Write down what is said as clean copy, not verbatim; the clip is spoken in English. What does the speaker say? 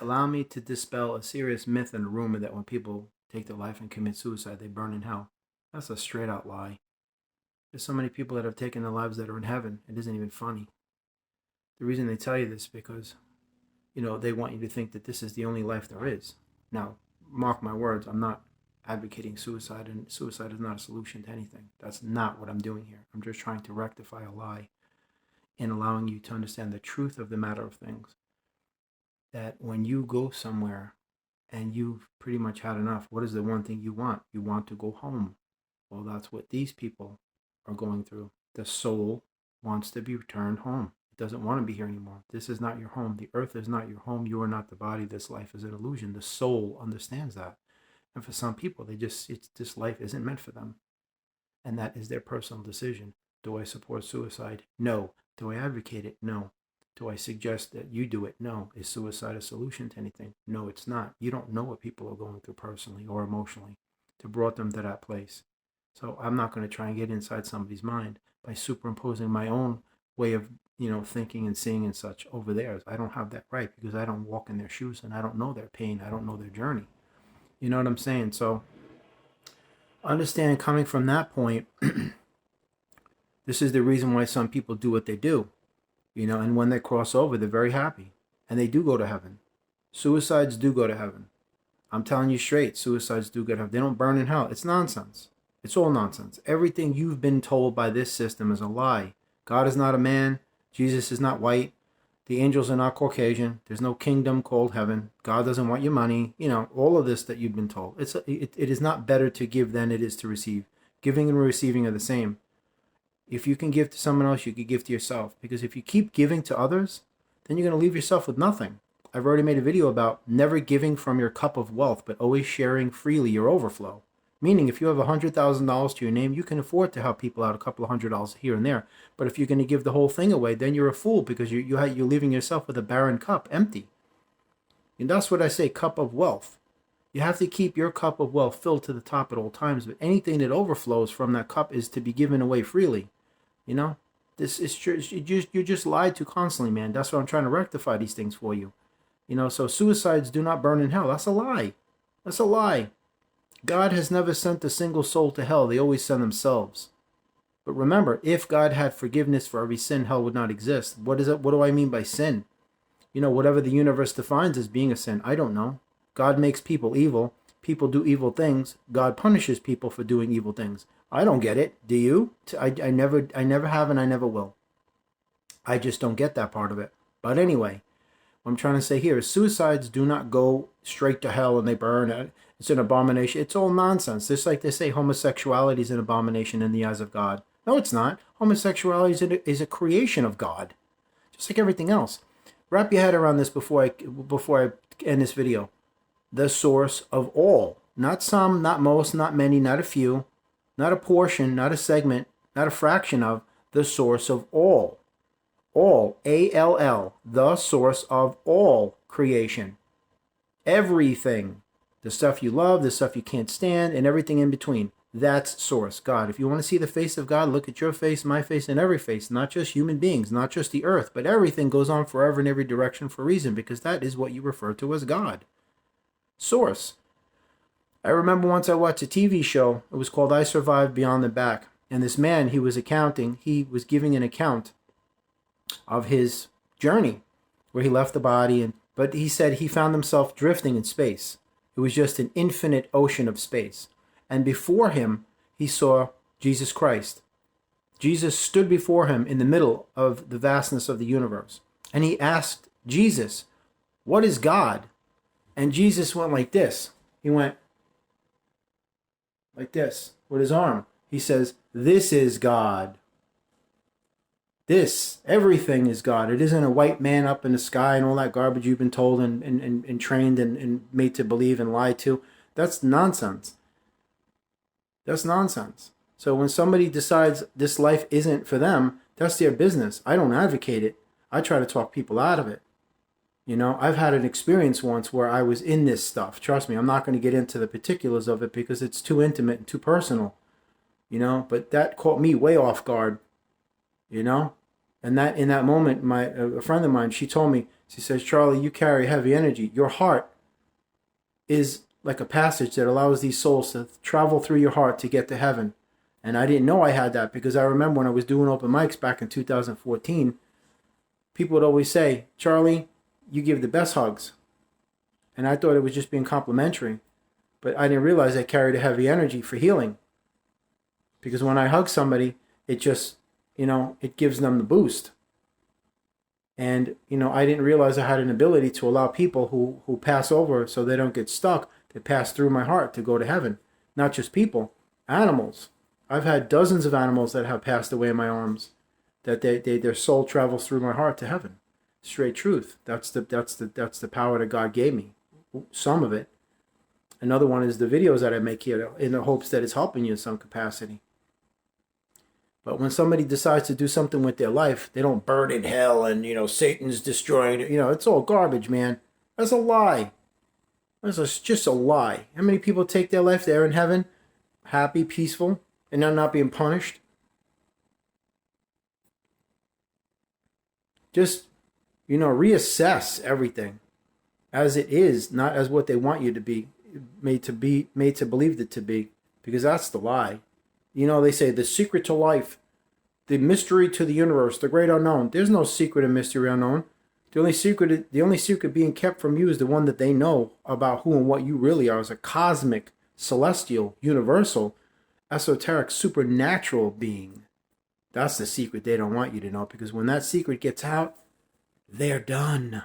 Allow me to dispel a serious myth and a rumor that when people take their life and commit suicide, they burn in hell. That's a straight out lie. There's so many people that have taken their lives that are in heaven. It isn't even funny. The reason they tell you this is because, they want you to think that this is the only life there is. Now, mark my words, I'm not advocating suicide, and suicide is not a solution to anything. That's not what I'm doing here. I'm just trying to rectify a lie and allowing you to understand the truth of the matter of things. That when you go somewhere and you've pretty much had enough, what is the one thing you want? You want to go home. Well, that's what these people are going through. The soul wants to be returned home. It doesn't want to be here anymore. This is not your home. The earth is not your home. You are not the body. This life is an illusion. The soul understands that. And for some people, this life isn't meant for them. And that is their personal decision. Do I support suicide? No. Do I advocate it? No. Do I suggest that you do it? No. Is suicide a solution to anything? No, it's not. You don't know what people are going through personally or emotionally to brought them to that place. So I'm not going to try and get inside somebody's mind by superimposing my own way of, thinking and seeing and such over theirs. I don't have that right because I don't walk in their shoes and I don't know their pain. I don't know their journey. You know what I'm saying? So understand coming from that point, this is the reason why some people do what they do, and when they cross over, they're very happy and they do go to heaven. Suicides do go to heaven. I'm telling you straight, suicides do go to heaven. They don't burn in hell. It's nonsense. It's all nonsense. Everything you've been told by this system is a lie. God is not a man. Jesus is not white. The angels are not Caucasian. There's no kingdom called heaven. God doesn't want your money. All of this that you've been told. It is not better to give than it is to receive. Giving and receiving are the same. If you can give to someone else, you can give to yourself. Because if you keep giving to others, then you're going to leave yourself with nothing. I've already made a video about never giving from your cup of wealth, but always sharing freely your overflow. Meaning, if you have $100,000 to your name, you can afford to help people out a couple of $100 here and there. But if you're going to give the whole thing away, then you're a fool because you're leaving yourself with a barren cup, empty. And that's what I say, cup of wealth. You have to keep your cup of wealth filled to the top at all times. But anything that overflows from that cup is to be given away freely. This is true. You're just lied to constantly, man. That's why I'm trying to rectify these things for you. So suicides do not burn in hell. That's a lie. That's a lie. God has never sent a single soul to hell. They always send themselves. But remember, if God had forgiveness for every sin, hell would not exist. What is it? What do I mean by sin? Whatever the universe defines as being a sin, I don't know. God makes people evil. People do evil things. God punishes people for doing evil things. I don't get it. Do you? I never have and I never will. I just don't get that part of it. But anyway, what I'm trying to say here is suicides do not go straight to hell and they burn. It's an abomination. It's all nonsense. Just like they say homosexuality is an abomination in the eyes of God. No, it's not. Homosexuality is a creation of God, just like everything else. Wrap your head around this before I end this video. The source of all. Not some, not most, not many, not a few, not a portion, not a segment, not a fraction of, the source of all. All, A-L-L, the source of all creation. Everything. The stuff you love, the stuff you can't stand, and everything in between. That's source, God. If you want to see the face of God, look at your face, my face, and every face. Not just human beings, not just the earth, but everything goes on forever in every direction for a reason, because that is what you refer to as God. Source. I remember once I watched a TV show. It was called I Survived Beyond the Back. And this man, he was giving an account of his journey, where he left the body, but he said he found himself drifting in space. It was just an infinite ocean of space. And before him, he saw Jesus Christ. Jesus stood before him in the middle of the vastness of the universe. And he asked Jesus, "What is God?" And Jesus went like this. He went like this with his arm. He says, "This is God." Everything is God. It isn't a white man up in the sky and all that garbage you've been told and trained and made to believe and lied to. That's nonsense. That's nonsense. So when somebody decides this life isn't for them, that's their business. I don't advocate it. I try to talk people out of it. I've had an experience once where I was in this stuff. Trust me, I'm not going to get into the particulars of it because it's too intimate and too personal. But that caught me way off guard. And that in that moment, a friend of mine, she told me, She says, Charlie, you carry heavy energy. Your heart is like a passage that allows these souls to travel through your heart to get to heaven. And I didn't know I had that, because I remember when I was doing open mics back in 2014, people would always say, Charlie, you give the best hugs. And I thought it was just being complimentary. But I didn't realize I carried a heavy energy for healing. Because when I hug somebody, it just, it gives them the boost. And, I didn't realize I had an ability to allow people who pass over so they don't get stuck, to pass through my heart to go to heaven. Not just people, animals. I've had dozens of animals that have passed away in my arms, that their soul travels through my heart to heaven. Straight truth. That's the power that God gave me. Some of it. Another one is the videos that I make here, in the hopes that it's helping you in some capacity. But when somebody decides to do something with their life, they don't burn in hell and, Satan's destroying it. It's all garbage, man. That's a lie. That's just a lie. How many people take their life, they're in heaven, happy, peaceful, and they're not being punished? Just, reassess everything as it is, not as what they want you to be, made to believe it to be, because that's the lie. They say the secret to life, the mystery to the universe, the great unknown. There's no secret and mystery unknown. The only secret being kept from you is the one that they know about who and what you really are, as a cosmic, celestial, universal, esoteric, supernatural being. That's the secret they don't want you to know, because when that secret gets out, they're done.